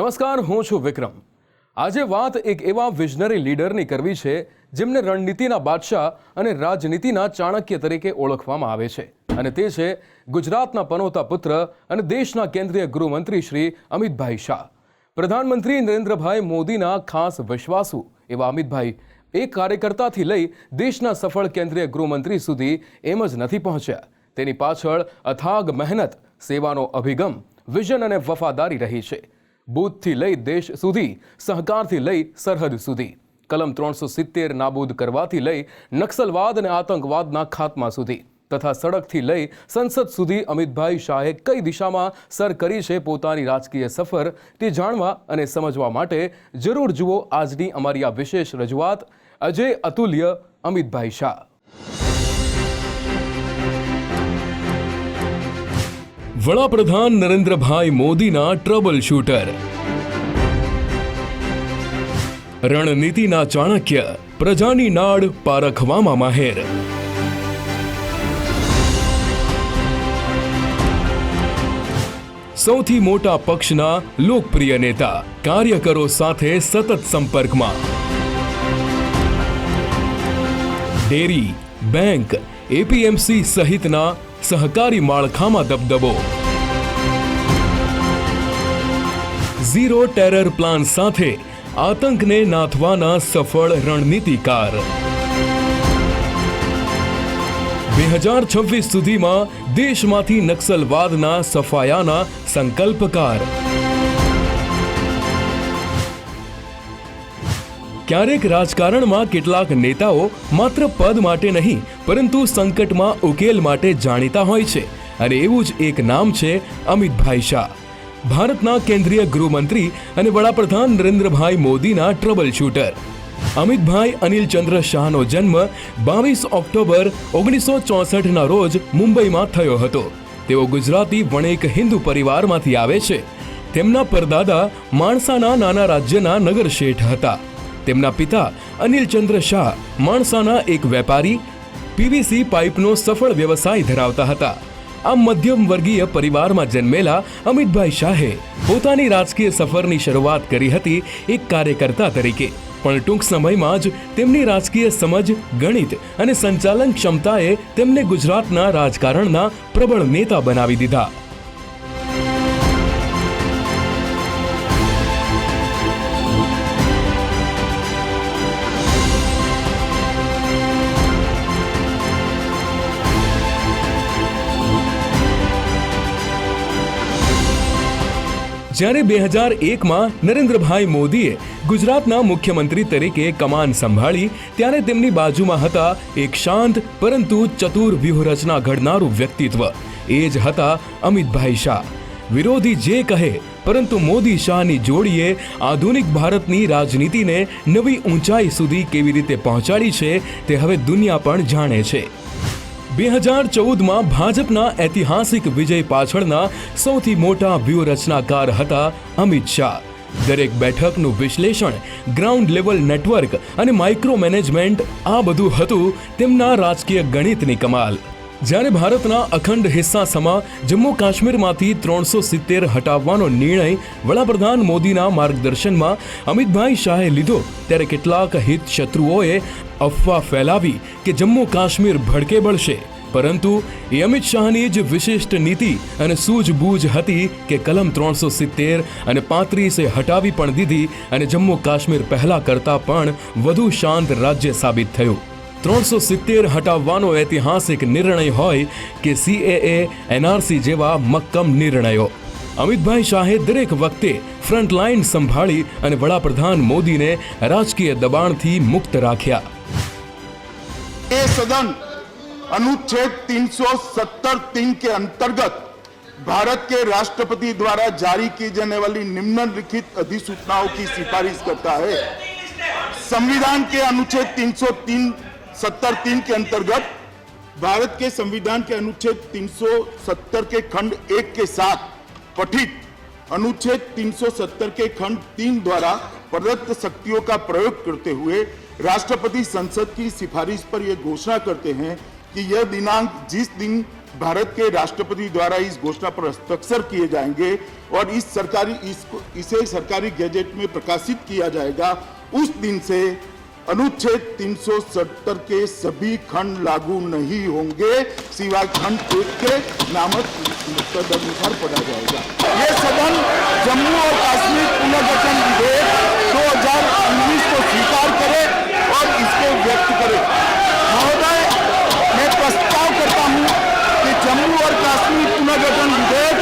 નમસ્કાર, હું છું વિક્રમ। આજે વાત એક એવા વિઝનરી લીડરની કરવી છે જેમને રણનીતિના બાદશાહ અને રાજનીતિના ચાણક્ય તરીકે ઓળખવામાં આવે છે, અને તે છે ગુજરાતના પનોતા પુત્ર અને દેશના કેન્દ્રીય ગૃહમંત્રી શ્રી અમિતભાઈ શાહ। પ્રધાનમંત્રી નરેન્દ્રભાઈ મોદીના ખાસ વિશ્વાસુ એવા અમિતભાઈ એક કાર્યકર્તાથી લઈ દેશના સફળ કેન્દ્રીય ગૃહમંત્રી સુધી એમ જ નથી પહોંચ્યા। તેની પાછળ અથાગ મહેનત, સેવાનો અભિગમ, વિઝન અને વફાદારી રહી છે। બૂથથી લઈ દેશ સુધી, સહકારથી લઈ સરહદ સુધી, કલમ 370 નાબૂદ કરવાથી લઈ નક્સલવાદ અને આતંકવાદના ખાત્મા સુધી, તથા સડકથી લઈ સંસદ સુધી અમિતભાઈ શાહે કઈ દિશામાં સર કરી છે પોતાની રાજકીય સફર, તે જાણવા અને સમજવા માટે જરૂર જુઓ આજની અમારી આ વિશેષ રજૂઆત, અજય અતુલ્ય અમિતભાઈ શાહ। વડાપ્રધાન નરેન્દ્રભાઈ મોદીના ટ્રબલ શૂટર, રણનીતિના ચાણક્ય, પ્રજાની નાડ પારખવામાં માહેર, સૌથી મોટા પક્ષના લોકપ્રિય નેતા, કાર્યકરો સાથે સતત સંપર્કમાં, ડેરી, બેંક, એપીએમસી સહિતના સહકારી માળખામાં દબદબો, ઝીરો ટેરર પ્લાન સાથે આતંકને નાથવાના સફળ રણનીતિકાર, 2026 સુધીમાં દેશમાંથી નક્સલવાદના સફાયાના સંકલ્પકાર। ક્યારેક રાજકારણમાં કેટલાક નેતાઓ માત્ર પદ માટે નહીં પરંતુ સંકટમાં ઉકેલ માટે જાણીતા હોય છે, અને એવું જ એક નામ છે અમિતભાઈ શાહ। ભારતના કેન્દ્રીય ગૃહમંત્રી અને વડાપ્રધાન નરેન્દ્રભાઈ મોદીના ટ્રબલ શૂટર અમિતભાઈ અનિલચંદ્ર શાહનો જન્મ 22 ઓક્ટોબર 1964ના રોજ મુંબઈમાં થયો હતો। તેઓ ગુજરાતી વણેક હિન્દુ પરિવારમાંથી આવે છે। તેમના પરદાદા માણસાના નાના રાજ્યના નગર શેઠ હતા। તેમના પિતા અનિલચંદ્ર શાહ માણસાના એક વેપારી, પીવીસી પાઇપનો સફળ વ્યવસાય ધરાવતા હતા। આ મધ્યમ વર્ગીય પરિવારમાં જન્મેલા અમિતભાઈ શાહે પોતાની રાજકીય સફરની શરૂઆત કરી હતી એક કાર્યકર્તા તરીકે, પણ ટૂંક સમયમાં જ તેમની રાજકીય સમજ, ગણિત અને સંચાલન ક્ષમતાએ તેમને ગુજરાતના રાજકારણના પ્રબળ નેતા બનાવી દીધા। જ્યારે 2001માં નરેન્દ્રભાઈ મોદીએ ગુજરાતના મુખ્યમંત્રી તરીકે કમાન સંભાળી, ત્યારે તેમની બાજુમાં હતા એક શાંત પરંતુ ચતુર વ્યૂહરચના ઘડનારું વ્યક્તિત્વ, એ જ હતા અમિતભાઈ શાહ। વિરોધી જે કહે, પરંતુ મોદી શાહની જોડીએ આધુનિક ભારતની રાજનીતિને નવી ઊંચાઈ સુધી કેવી રીતે પહોંચાડી છે તે હવે દુનિયા પણ જાણે છે। 2014માં ભાજપના ઐતિહાસિક વિજય પાછળના સૌથી મોટા વ્યૂહરચનાકાર હતા અમિત શાહ। દરેક બેઠકનું વિશ્લેષણ, ગ્રાઉન્ડ લેવલ નેટવર્ક અને માઇક્રો મેનેજમેન્ટ, આ બધું હતું તેમના રાજકીય ગણિતની કમાલ। જ્યારે ભારતના અખંડ હિસ્સા સમા જમ્મુ કાશ્મીરમાંથી 370 હટાવવાનો નિર્ણય વડાપ્રધાન મોદીના માર્ગદર્શનમાં અમિતભાઈ શાહે લીધો, ત્યારે કેટલાક હિત શત્રુઓએ અફવા ફેલાવી કે જમ્મુ કાશ્મીર ભડકે બળશે, પરંતુ એ અમિત શાહની જ વિશિષ્ટ નીતિ અને સૂઝબૂઝ હતી કે કલમ 370 અને 35 હટાવી પણ દીધી, અને જમ્મુ કાશ્મીર પહેલા કરતા પણ વધુ શાંત રાજ્ય સાબિત થયું। 370 હટાવવાનો ઐતિહાસિક નિર્ણય હોય કે CAA, NRC જેવા મક્કમ નિર્ણયો, અમિતભાઈ શાહે દરેક વખતે ફ્રન્ટલાઇન સંભાળી અને વડાપ્રધાન મોદીને રાજકીય દબાણથી મુક્ત રાખ્યા। ये सदन अनुच्छेद 370(3) के अंतर्गत भारत के राष्ट्रपति द्वारा जारी की जाने वाली निम्नलिखित अधिसूचनाओं की सिफारिश करता है। संविधान के अनुच्छेद 370(3) के अंतर्गत भारत के संविधान के अनुच्छेद 370 के खंड 1 के साथ पठित अनुच्छेद 370 के खंड 3 द्वारा प्रदत्त शक्तियों का प्रयोग करते हुए राष्ट्रपति संसद की सिफारिश पर यह घोषणा करते हैं कि यह दिनांक जिस दिन भारत के राष्ट्रपति द्वारा इस घोषणा पर हस्ताक्षर किए जाएंगे और इसे सरकारी गैजेट में प्रकाशित किया जाएगा, उस दिन से अनुच्छेद 370 के सभी खंड लागू नहीं होंगे, सिवाय खंड 1 के नामक तदनुसार पढ़ा जाएगा। ये सदन जम्मू और कश्मीर पुनर्गठन विधेयक 2019 को स्वीकार करे और इसको व्यक्त करे। महोदय, मैं प्रस्ताव करता हूं कि जम्मू और कश्मीर पुनर्गठन विधेयक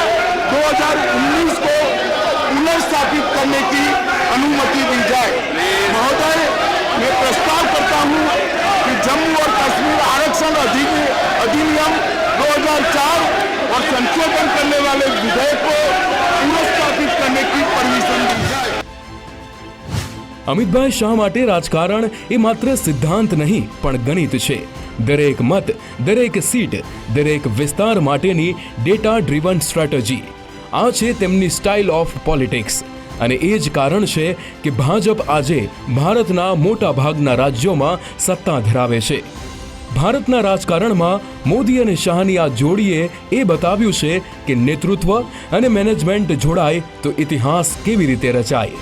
2019 को पुनर्स्थापित करने की अनुमति दी जाए। महोदय, मैं प्रस्ताव करता हूं कि जम्मू और कश्मीर आरक्षण अधिनियम 2004 और संशोधन करने वाले विधेयक को पुनर्स्थापित करने की परमिशन दी जाए। અમિતભાઈ શાહ માટે રાજકારણ એ માત્ર સિદ્ધાંત નહીં પણ ગણિત છે. દરેક મત, દરેક સીટ, દરેક વિસ્તાર માટેની ડેટા ડ્રીવન સ્ટ્રેટેજી. આ છે તેમની સ્ટાઇલ ઓફ પોલિટિક્સ. અને એ જ કારણ છે કે ભાજપ આજે ભારતના મોટા ભાગના રાજ્યોમાં સત્તા ધરાવે છે. ભારતના રાજકારણમાં મોદી અને શાહની આ જોડીએ એ બતાવ્યું છે કે નેતૃત્વ અને મેનેજમેન્ટ જોડાય તો ઇતિહાસ કેવી રીતે રચાય.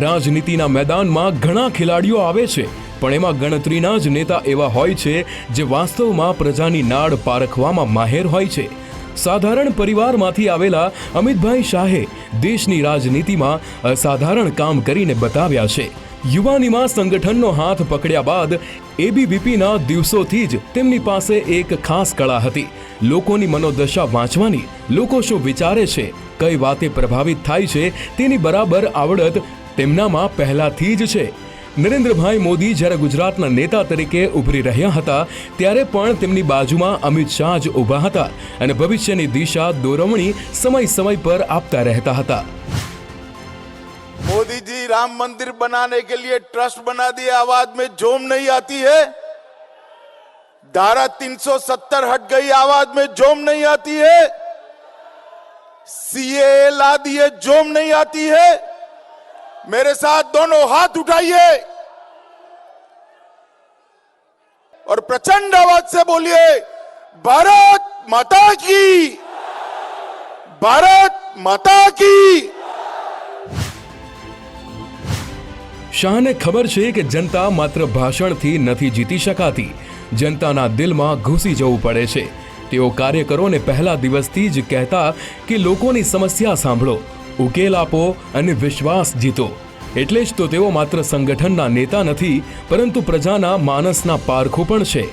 રાજનીતિના મેદાનમાં ઘણા ખેલાડીઓ આવે છે, પણ એમાં ગણતરીના જ નેતા એવા હોય છે જે વાસ્તવમાં પ્રજાની નાડ પારખવામાં માહેર હોય છે. સાધારણ પરિવારમાંથી આવેલા અમિતભાઈ શાહે દેશની રાજનીતિમાં અસાધારણ કામ કરીને બતાવ્યા છે. યુવાનીમાં સંગઠનનો હાથ પકડ્યા બાદ એબીવીપીના દિવસોથી જ તેમની પાસે એક ખાસ કળા હતી, લોકોની મનોદશા વાંચવાની. લોકો શું વિચારે છે, કઈ વાતે પ્રભાવિત થાય છે, તેની બરાબર આવડત તેમનામાં પહેલાથી જ છે. નરેન્દ્રભાઈ મોદી જ્યારે ગુજરાતના નેતા તરીકે ઉભરી રહ્યા હતા ત્યારે પણ તેમની બાજુમાં અમિત શાહ જ ઊભા હતા અને ભવિષ્યની દિશા દોરવણી સમય સમય પર આપતા રહેતા હતા. मोदी जी राम मंदिर बनाने के लिए ट्रस्ट बना दिए, आवाज में जोम नहीं आती है। धारा 370 हट गई, आवाज में जोम नहीं आती है। सीएए ला दिए, जोम नहीं आती है। मेरे साथ दोनों हाथ उठाइए और प्रचंड आवाज से बोलिए, भारत माता की, भारत माता की। શાહને ખબર છે કે જનતા માત્ર ભાષણથી નથી જીતી શકાતી, જનતાના દિલમાં ઘૂસી જવું પડે છે. તેઓ કાર્યકરોને પહેલા દિવસથી જ કહેતા કે લોકોની સમસ્યા સાંભળો, ઉકેલ આપો અને વિશ્વાસ જીતો. એટલે જ તો તેઓ માત્ર સંગઠનના નેતા નથી પરંતુ પ્રજાના માનસના પારખો પણ છે.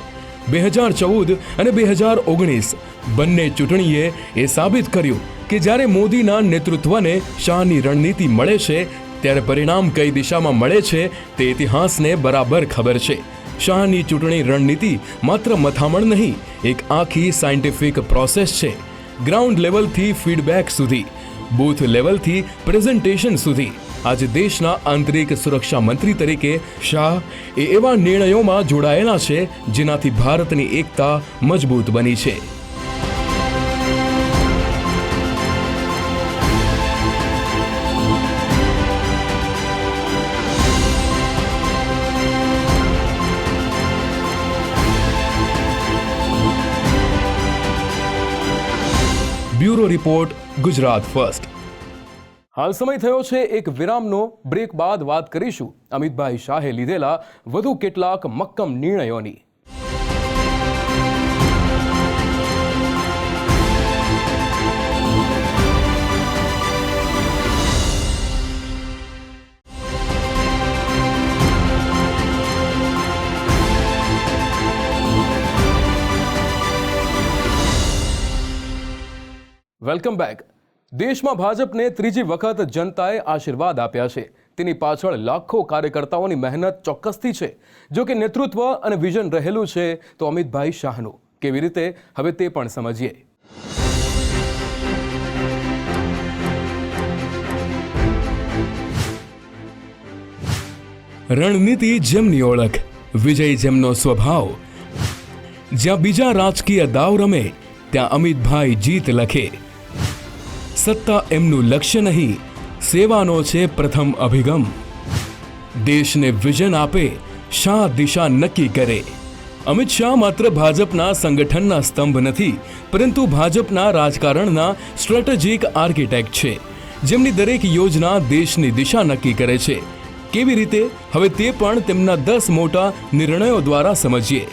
2014 અને 2019 બંને ચૂંટણીએ એ સાબિત કર્યું કે જ્યારે મોદીના નેતૃત્વને શાહની રણનીતિ મળે છે ત્યારે પરિણામ કઈ દિશામાં મળે છે તે ઇતિહાસને બરાબર ખબર છે. શાહની ચૂંટણી રણનીતિ માત્ર મથામણ નહીં, એક આખી સાયન્ટિફિક પ્રોસેસ છે. ગ્રાઉન્ડ લેવલથી ફીડબેક સુધી, બૂથ લેવલથી પ્રેઝન્ટેશન સુધી. આજે દેશના આંતરિક સુરક્ષા મંત્રી તરીકે શાહ એ એવા નિર્ણયોમાં જોડાયેલા છે જેનાથી ભારતની એકતા મજબૂત બની છે. Bureau report, Gujarat first. હાલ સમય થયો છે એક વિરામનો. બ્રેક બાદ વાત કરીશું અમિતભાઈ શાહે લીધેલા વધુ કેટલાક મક્કમ નિર્ણયોની. Welcome back. દેશમાં ભાજપને ત્રીજી વખત જનતાએ આશીર્વાદ આપ્યા છે. તેની પાછળ લાખો કાર્યકર્તાઓની મહેનત ચોક્કસથી છે. જો કે નેતૃત્વ અને વિઝન રહેલું છે તો અમિતભાઈ શાહનું. કેવી રીતે, હવે તે પણ સમજીએ. રણનીતિ જેમની ઓળખ, વિજય જેમનો સ્વભાવ, જ્યાં બીજા રાજકીય દાવ રમે ત્યાં અમિતભાઈ જીત લખે. સત્તા એમનું લક્ષ્ય નહીં, સેવાનો છે પ્રથમ અભિગમ. દેશને વિઝન આપે, શાહ દિશા નક્કી કરે. અમિત શાહ માત્ર ભાજપના સંગઠનના સ્તંભ નથી, પરંતુ ભાજપના રાજકારણના સ્ટ્રેટેજિક આર્કિટેક્ટ છે, જેમની દરેક યોજના દેશની દિશા નક્કી કરે છે. કેવી રીતે? હવે તે પણ તેમના 10 મોટા નિર્ણયો દ્વારા સમજીએ.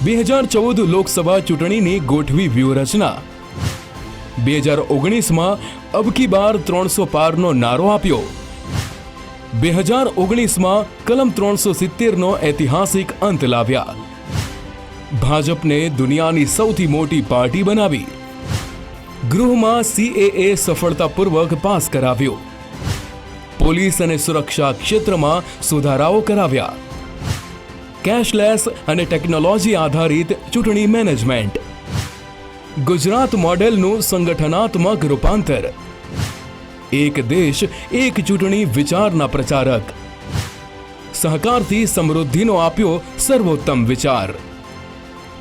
2014 લોકસભા ચૂંટણીની ગોઠવી વ્યૂહરચના. 2019માં અબકી બાર 300 પારનો નારો આપ્યો. 2019માં કલમ 370નો ઐતિહાસિક અંત લાવ્યા. ભાજપને દુનિયાની સૌથી મોટી પાર્ટી બનાવી. ગૃહમાં CAA સફળતાપૂર્વક પાસ કરાવ્યો. પોલીસ અને સુરક્ષા ક્ષેત્રમાં સુધારાઓ કરાવ્યા. કેશલેસ અને ટેકનોલોજી આધારિત ચૂંટણી મેનેજમેન્ટ. ગુજરાત મોડેલનું સંગઠનાત્મક રૂપાંતર. એક દેશ એક ચૂંટણી વિચારના પ્રચારક. સહકારથી સમૃદ્ધિનો આપ્યો સર્વોત્તમ વિચાર.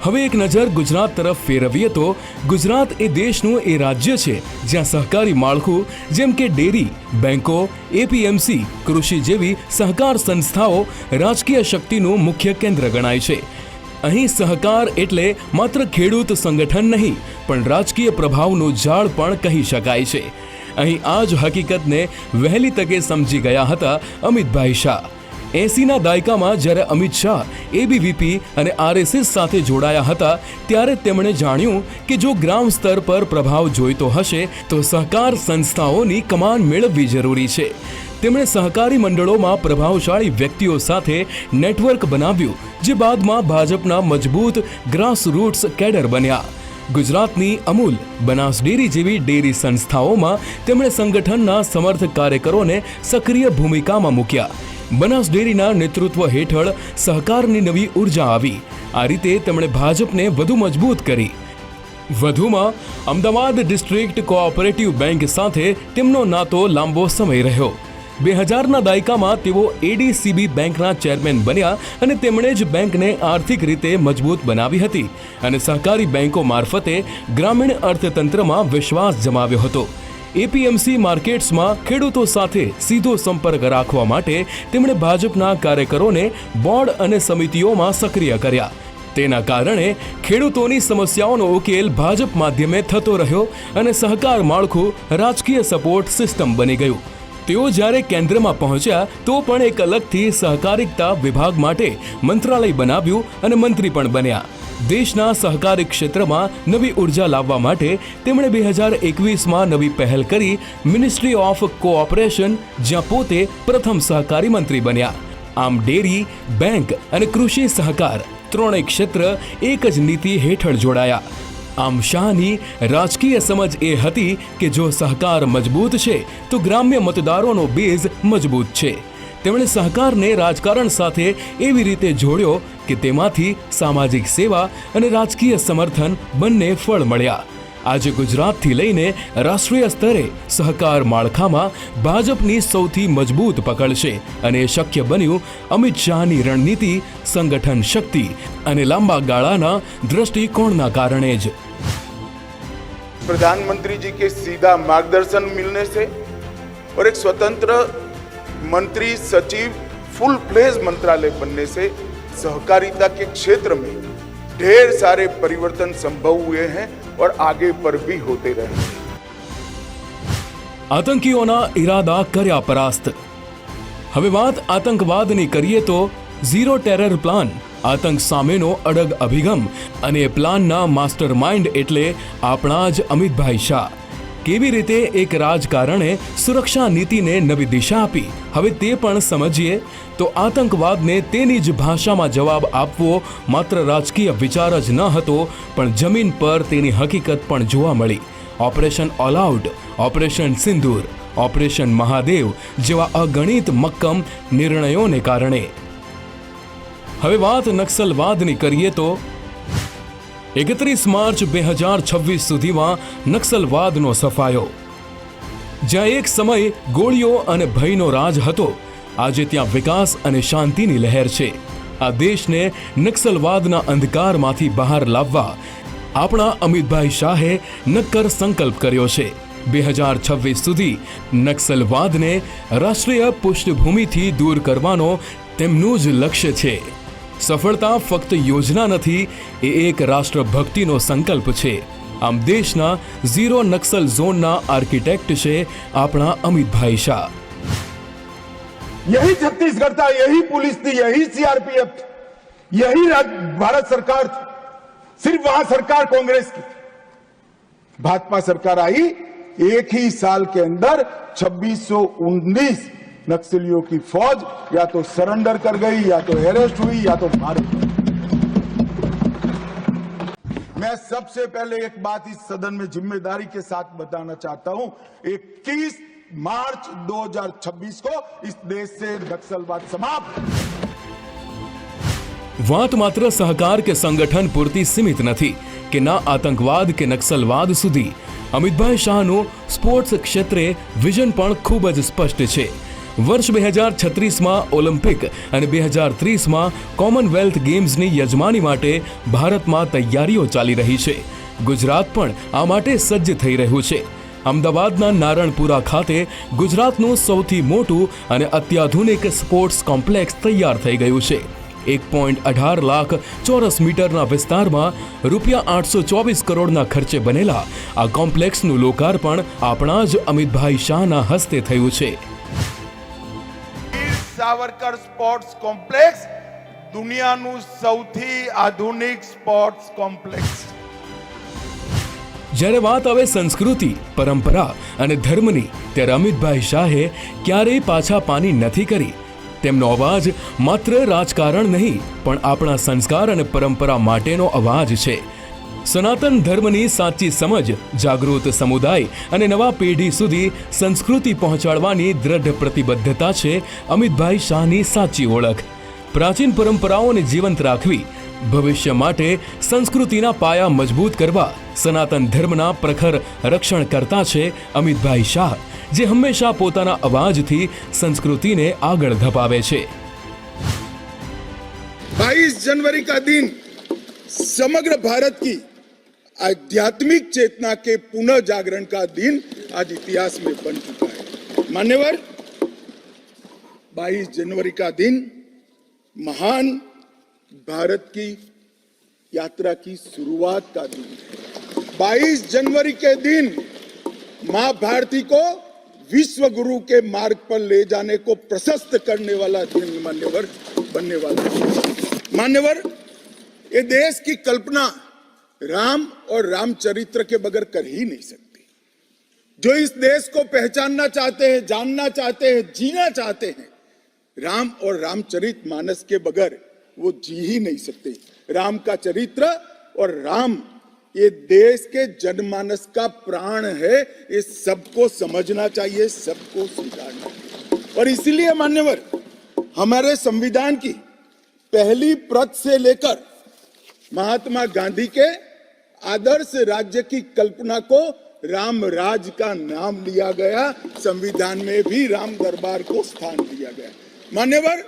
હવે એક નજર ગુજરાત તરફ ફેરવીએ તો ગુજરાત એ દેશનું એ રાજ્ય છે જ્યાં સહકારી માળખું જેમ કે ડેરી, બેંકો, APMC, કૃષિ જેવી સહકાર સંસ્થાઓ રાજકીય શક્તિનું મુખ્ય કેન્દ્ર ગણાય છે. અહીં સહકાર એટલે માત્ર ખેડૂત સંગઠન નહીં, પણ રાજકીય પ્રભાવનું ઝાડ પણ કહી શકાય છે. અહીં આ જ હકીકતને વહેલી તકે સમજી ગયા હતા અમિતભાઈ શાહ. 80ના દાયકામાં જ્યારે અમિત શાહ ABVP અને RSS સાથે જોડાયા હતા, ત્યારે તેમણે જાણ્યું કે જો ગ્રામ સ્તર પર પ્રભાવ જોઈતો હશે તો સહકાર સંસ્થાઓની કમાન મેળવવી જરૂરી છે. તેમણે સહકારી મંડળોમાં પ્રભાવશાળી વ્યક્તિઓ સાથે નેટવર્ક બનાવ્યું, જે બાદમાં ભાજપના મજબૂત ગ્રાસરૂટ્સ કેડર બન્યા. ગુજરાતની અમૂલ, બનાસ ડેરી જેવી ડેરી સંસ્થાઓમાં તેમણે સંગઠનના સમર્થ કાર્યકરોને સક્રિય ભૂમિકામાં મૂક્યા. બનાસ ડેરીના નેતૃત્વ હેઠળ સહકારની નવી ઉર્જા આવી. આ રીતે તેમણે ભાજપને વધુ મજબૂત કરી. વધુમાં અમદાવાદ ડિસ્ટ્રિક્ટ કોઓપરેટિવ બેંક સાથે તેમનો નાતો લાંબો સમય રહ્યો. 2000ના દાયકામાં તેઓ ADCB બેંકના ચેરમેન બન્યા અને તેમણે જ બેંકને આર્થિક રીતે મજબૂત બનાવી હતી અને સહકારી બેંકો મારફતે ગ્રામીણ અર્થતંત્રમાં વિશ્વાસ જમાવ્યો હતો. APMC માર્કેટ્સમાં ખેડૂતો સાથે સીધો સંપર્ક રાખવા માટે તેમણે ભાજપના કાર્યકરોને બોર્ડ અને સમિતિઓમાં સક્રિય કર્યા. તેના કારણે ખેડૂતોની સમસ્યાઓનો ઉકેલ ભાજપ માધ્યમે થતો રહ્યો અને સહકાર માળખું રાજકીય સપોર્ટ સિસ્ટમ બની ગયું. તેઓ જ્યારે કેન્દ્રમાં પહોંચ્યા તો પણ એક અલગથી સહકારિતા વિભાગ માટે મંત્રાલય બનાવ્યું અને મંત્રી પણ બન્યા. દેશના સહકારી ક્ષેત્રમાં નવી ઉર્જા લાવવા માટે તેમણે 2021માં નવી પહેલ કરી, મિનિસ્ટ્રી ઓફ કોઓપરેશન, જ્યાં પોતે પ્રથમ સહકારી મંત્રી બન્યા. આમ ડેરી, બેંક અને કૃષિ સહકાર ત્રણેય ક્ષેત્ર એક જ નીતિ હેઠળ જોડાયા. આમ શાહની રાજકીય સમજ એ હતી કે જો સહકાર મજબૂત છે તો ગ્રામ્ય મતદારોનો બેઝ મજબૂત છે. તેમણે સહકારને રાજકારણ સાથે એવી રીતે જોડ્યો કે તેમાંથી સામાજિક સેવા અને રાજકીય સમર્થન બંને ફળ મળ્યા. આજે ગુજરાતથી લઈને રાષ્ટ્રીય સ્તરે સહકાર માળખામાં ભાજપની સૌથી મજબૂત પકડ છે અને એ શક્ય બન્યું અમિત શાહની રણનીતિ, સંગઠન શક્તિ અને લાંબા ગાળાના દૃષ્ટિકોણના કારણે જ. प्रधानमंत्री जी के सीधा मार्गदर्शन मिलने से और एक स्वतंत्र मंत्री सचिव फुल फ्लेज मंत्रालय बनने से सहकारिता के क्षेत्र में ढेर सारे परिवर्तन संभव हुए हैं और आगे पर भी होते रहेंगे. આતંકીઓના ઈરાદા કર્યા પરાસ્ત. હવે વાત આતંકવાદની કરીએ તો ઝીરો ટેરર પ્લાન, આતંક સામેનો અડગ અભિગમ અને પ્લાનના માસ્ટર માઇન્ડ એટલે આપણા જ અમિતભાઈ શાહ. કેવી રીતે એક રાજકારણે સુરક્ષા નીતિને નવી દિશા આપી, હવે તે પણ સમજીએ તો આતંકવાદને તેની જ ભાષામાં જવાબ આપવો માત્ર રાજકીય વિચાર જ ન હતો, પણ જમીન પર તેની હકીકત પણ જોવા મળી. ઓપરેશન ઓલ આઉટ, ઓપરેશન સિંદૂર, ઓપરેશન મહાદેવ જેવા અગણિત મક્કમ નિર્ણયોને કારણે. હવે વાત નક્સલવાદની કરીએ તો 31 માર્ચ 2026 સુધીમાં નક્સલવાદનો સફાયો. જ્યાં એક સમય ગોળીઓ અને ભયનો રાજ હતો, આજે ત્યાં વિકાસ અને શાંતિની લહેર છે. આ દેશને નક્સલવાદના અંધકારમાંથી બહાર લાવવા આપણા અમિતભાઈ શાહે નક્કર સંકલ્પ કર્યો છે. 2026 સુધી નક્સલવાદને રાષ્ટ્રીય પૃષ્ઠભૂમિથી દૂર કરવાનો તેમનું જ લક્ષ્ય છે. સફળતા ફક્ત યોજના નથી, એ એક રાષ્ટ્રભક્તિનો સંકલ્પ છે. આમ દેશના ઝીરો નક્સલ ઝોનના આર્કિટેક્ટ છે આપણા અમિતભાઈ શાહ. यही छत्तीसगढ़ था, यही पुलिस थी, यही सीआरपीएफ, यही भारत सरकार थी. सिर्फ वहां सरकार कांग्रेस की थी. भाजपा सरकार आई, एक ही साल के अंदर 2619 नक्सलियों की फौज या तो सरेंडर कर गई, या तो अरेस्ट हुई, या तो मार गई. मैं सबसे पहले एक बात इस सदन में जिम्मेदारी के साथ बताना चाहता हूं. 21 मार्च 2026 को इस देश से नक्सलवाद समाप्त. વાત માત્ર સહકાર કે સંગઠન પૂરતી સીમિત નથી કે ના આતંકવાદ કે નક્સલવાદ સુધી. અમિતભાઈ શાહનું સ્પોર્ટ્સ ક્ષેત્રે વિઝન પણ ખૂબ જ સ્પષ્ટ છે. વર્ષ 2036માં ઓલિમ્પિક અને 2030માં કોમનવેલ્થ ગેમ્સની યજમાની માટે ભારતમાં તૈયારીઓ ચાલી રહી છે. ગુજરાત પણ આ માટે સજ્જ થઈ રહ્યું છે. અમદાવાદના નારણપુરા ખાતે ગુજરાતનું સૌથી મોટું અને અત્યાધુનિક સ્પોર્ટ્સ કોમ્પ્લેક્સ તૈયાર થઈ ગયું છે. 1.18 લાખ ચોરસ મીટરના વિસ્તારમાં ₹824 કરોડના ખર્ચે બનેલા આ કોમ્પ્લેક્સનું લોકાર્પણ આપણા જ અમિતભાઈ શાહના હસ્તે થયું છે. સાવરકર સ્પોર્ટ્સ કોમ્પ્લેક્સ દુનિયાનું સૌથી આધુનિક સ્પોર્ટ્સ કોમ્પ્લેક્સ. જ્યારે વાત આવે સંસ્કૃતિ, પરંપરા અને ધર્મની, ત્યારે અમિતભાઈ શાહે ક્યારેય પાછા પાની નથી કરી. તેમનો અવાજ માત્ર રાજકારણ નહીં, પણ આપણા સંસ્કાર અને પરંપરા માટેનો અવાજ છે. સનાતન ધર્મની સાચી સમજ, જાગૃત સમુદાય અને નવા પેઢી સુધી સંસ્કૃતિ પહોંચાડવાની દ્રઢ પ્રતિબદ્ધતા છે અમિતભાઈ શાહની સાચી ઓળખ. પ્રાચીન પરંપરાઓને જીવંત રાખવી, ભવિષ્ય માટે સંસ્કૃતિના પાયા મજબૂત કરવા સનાતન ધર્મના પ્રખર રક્ષણ કરતા છે અમિતભાઈ શાહ, જે હંમેશા પોતાના અવાજથી સંસ્કૃતિને આગળ ધપાવે છે. 22 जनवरी का दिन समग्र भारत की आध्यात्मिक चेतना के पुनः जागरण का दिन आज इतिहास में बन चुका है. मान्यवर, 22 जनवरी का दिन महान भारत की यात्रा की शुरुआत का दिन है. 22 जनवरी के दिन मां भारती को विश्व गुरु के मार्ग पर ले जाने को प्रशस्त करने वाला दिन मान्यवर बनने वाला है. मान्यवर, ये देश की कल्पना राम और रामचरित्र के बगैर कर ही नहीं सकती. जो इस देश को पहचानना चाहते हैं, जानना चाहते हैं, जीना चाहते हैं, राम और रामचरित मानस के बगैर वो जी ही नहीं सकते. राम का चरित्र और राम ये देश के जनमानस का प्राण है. ये सबको समझना चाहिए, सबको स्वीकारना चाहिए. और इसीलिए मान्यवर, हमारे संविधान की पहली प्रत से लेकर महात्मा गांधी के आदर्श राज्य की कल्पना को राम राज का नाम लिया गया. संविधान में भी राम दरबार को स्थान दिया गया. मान्यवर,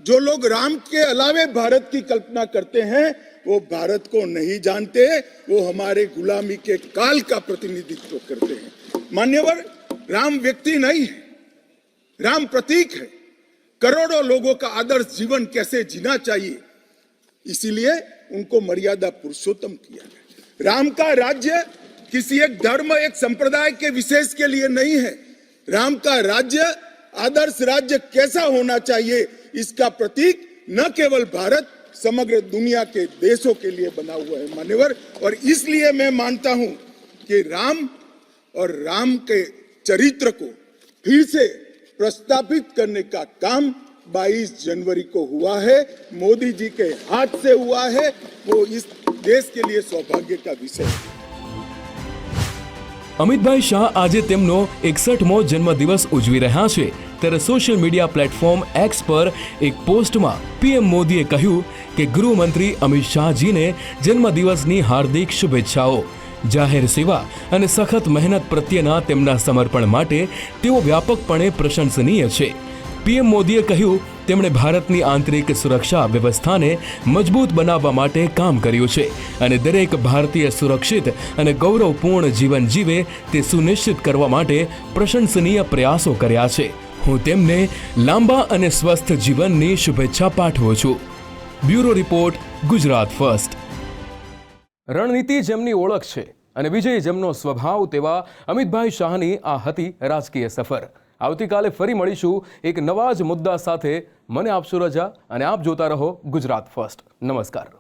जो लोग राम के अलावे भारत की कल्पना करते हैं वो भारत को नहीं जानते, वो हमारे गुलामी के काल का प्रतिनिधित्व करते हैं. मान्यवर, राम व्यक्ति नहीं है, राम प्रतीक है. करोड़ों लोगों का आदर्श जीवन कैसे जीना चाहिए, इसीलिए उनको मर्यादा पुरुषोत्तम किया गया. राम का राज्य किसी एक धर्म, एक संप्रदाय के विशेष के लिए नहीं है. राम का राज्य, आदर्श राज्य कैसा होना चाहिए, इसका प्रतीक न केवल भारत, समग्र दुनिया के देशों के लिए बना हुआ है मान्यवर. और इसलिए मैं मानता हूं कि राम और राम के चरित्र को फिर से प्रस्तावित करने का काम 22 जनवरी को हुआ है. मोदी जी के हाथ से हुआ है. वो इस देश के लिए सौभाग्य का विषय है. અમિતભાઈ શાહ આજે તેમનો 61મો જન્મદિવસ ઉજવી રહ્યા છે. ત્યારે સોશિયલ મીડિયા પ્લેટફોર્મ એક્સ પર એક પોસ્ટમાં પીએમ મોદીએ કહ્યું કે ગૃહમંત્રી અમિત શાહજીને જન્મદિવસની હાર્દિક શુભેચ્છાઓ. જાહેર સેવા અને સખત મહેનત પ્રત્યેના તેમના સમર્પણ માટે તેઓ વ્યાપકપણે પ્રશંસનીય છે. પીએમ મોદીએ કહ્યું તેમણે ભારતની આંતરિક સુરક્ષા વ્યવસ્થાને મજબૂત બનાવવા માટે કામ કર્યું છે અને દરેક ભારતીય સુરક્ષિત અને ગૌરવપૂર્ણ જીવન જીવે તે સુનિશ્ચિત કરવા માટે પ્રશંસનીય પ્રયાસો કર્યા છે. હું તેમને લાંબા અને સ્વસ્થ જીવનની શુભેચ્છા પાઠવું છું. Bureau report, Gujarat first. રણનીતિ જેમની ઓળખ છે અને વિજય જેમનો સ્વભાવ, તેવા અમિતભાઈ શાહની આ હતી રાજકીય સફર. આવતીકાલે ફરી મળીશું એક નવા જ મુદ્દા સાથે. મને આપશો રજા અને આપ જોતા રહો ગુજરાત ફર્સ્ટ. નમસ્કાર.